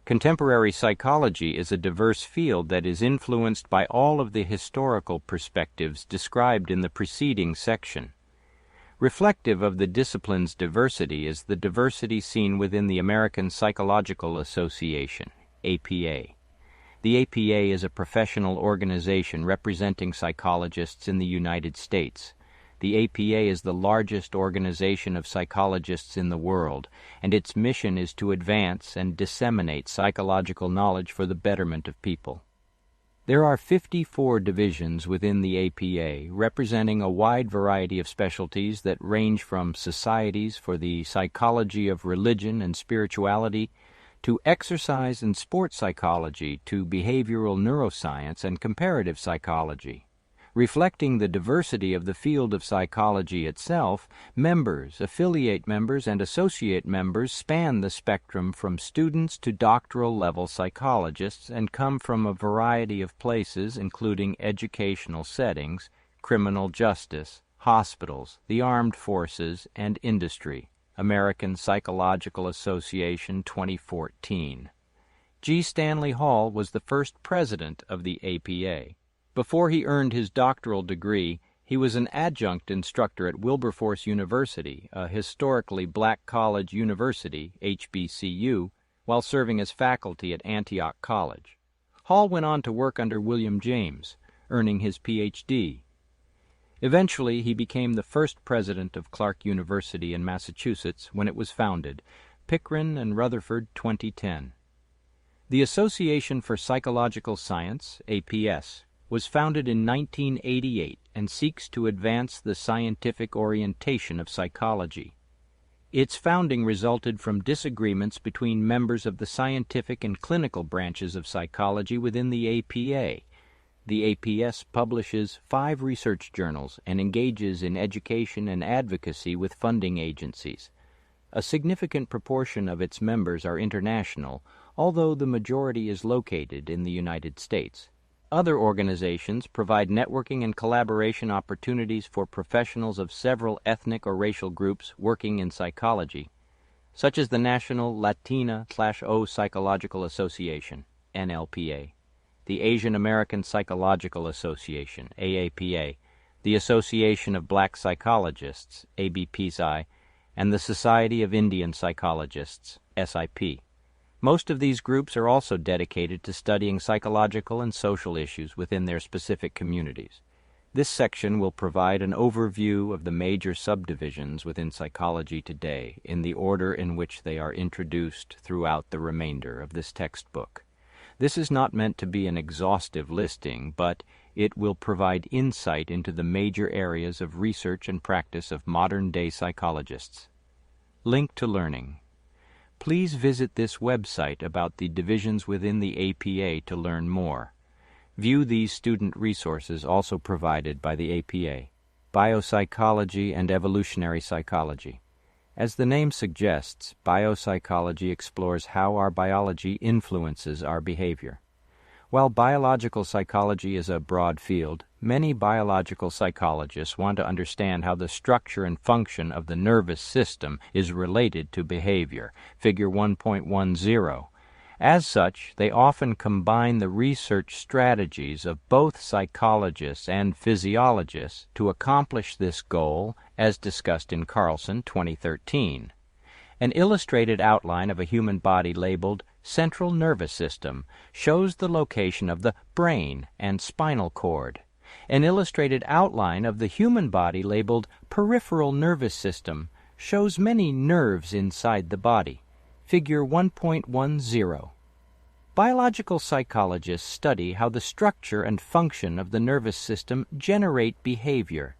Contemporary psychology is a diverse field that is influenced by all of the historical perspectives described in the preceding section. Reflective of the discipline's diversity is the diversity seen within the American Psychological Association, APA. The APA is a professional organization representing psychologists in the United States. The APA is the largest organization of psychologists in the world, and its mission is to advance and disseminate psychological knowledge for the betterment of people. There are 54 divisions within the APA, representing a wide variety of specialties that range from societies for the psychology of religion and spirituality to exercise and sports psychology to behavioral neuroscience and comparative psychology. Reflecting the diversity of the field of psychology itself, members, affiliate members, and associate members span the spectrum from students to doctoral-level psychologists and come from a variety of places including educational settings, criminal justice, hospitals, the armed forces, and industry. American Psychological Association 2014. G. Stanley Hall was the first president of the APA. Before he earned his doctoral degree, he was an adjunct instructor at Wilberforce University, a historically black college university, HBCU, while serving as faculty at Antioch College. Hall went on to work under William James, earning his Ph.D. Eventually, he became the first president of Clark University in Massachusetts when it was founded, Pickering and Rutherford, 2010. The Association for Psychological Science, APS, was founded in 1988 and seeks to advance the scientific orientation of psychology. Its founding resulted from disagreements between members of the scientific and clinical branches of psychology within the APA. The APS publishes 5 research journals and engages in education and advocacy with funding agencies. A significant proportion of its members are international, although the majority is located in the United States. Other organizations provide networking and collaboration opportunities for professionals of several ethnic or racial groups working in psychology, such as the National Latina/O Psychological Association, NLPA, the Asian American Psychological Association, AAPA, the Association of Black Psychologists, ABPSI, and the Society of Indian Psychologists, SIP. Most of these groups are also dedicated to studying psychological and social issues within their specific communities. This section will provide an overview of the major subdivisions within psychology today in the order in which they are introduced throughout the remainder of this textbook. This is not meant to be an exhaustive listing, but it will provide insight into the major areas of research and practice of modern-day psychologists. Link to learning. Please visit this website about the divisions within the APA to learn more. View these student resources also provided by the APA, Biopsychology and Evolutionary Psychology. As the name suggests, biopsychology explores how our biology influences our behavior. While biological psychology is a broad field, many biological psychologists want to understand how the structure and function of the nervous system is related to behavior, Figure 1.10. As such, they often combine the research strategies of both psychologists and physiologists to accomplish this goal, as discussed in Carlson, 2013. An illustrated outline of a human body labeled central nervous system shows the location of the brain and spinal cord. An illustrated outline of the human body labeled peripheral nervous system shows many nerves inside the body. Figure 1.10. Biological psychologists study how the structure and function of the nervous system generate behavior.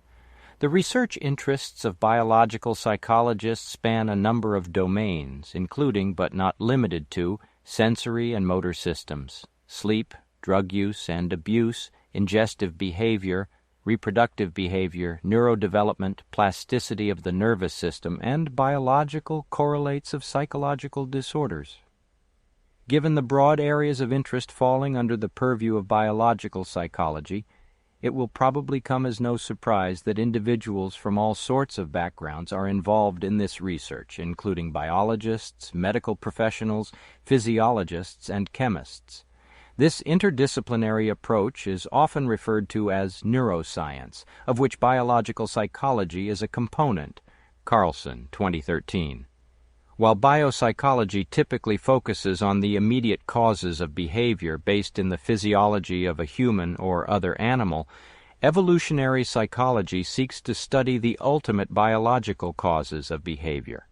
The research interests of biological psychologists span a number of domains, including but not limited to sensory and motor systems, sleep, drug use and abuse, ingestive behavior, reproductive behavior, neurodevelopment, plasticity of the nervous system, and biological correlates of psychological disorders. Given the broad areas of interest falling under the purview of biological psychology, it will probably come as no surprise that individuals from all sorts of backgrounds are involved in this research, including biologists, medical professionals, physiologists, and chemists. This interdisciplinary approach is often referred to as neuroscience, of which biological psychology is a component. Carlson, 2013. While biopsychology typically focuses on the immediate causes of behavior based in the physiology of a human or other animal, evolutionary psychology seeks to study the ultimate biological causes of behavior.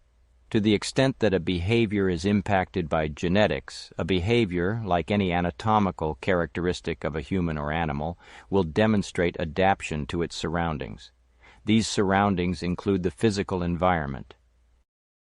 To the extent that a behavior is impacted by genetics, a behavior, like any anatomical characteristic of a human or animal, will demonstrate adaptation to its surroundings. These surroundings include the physical environment,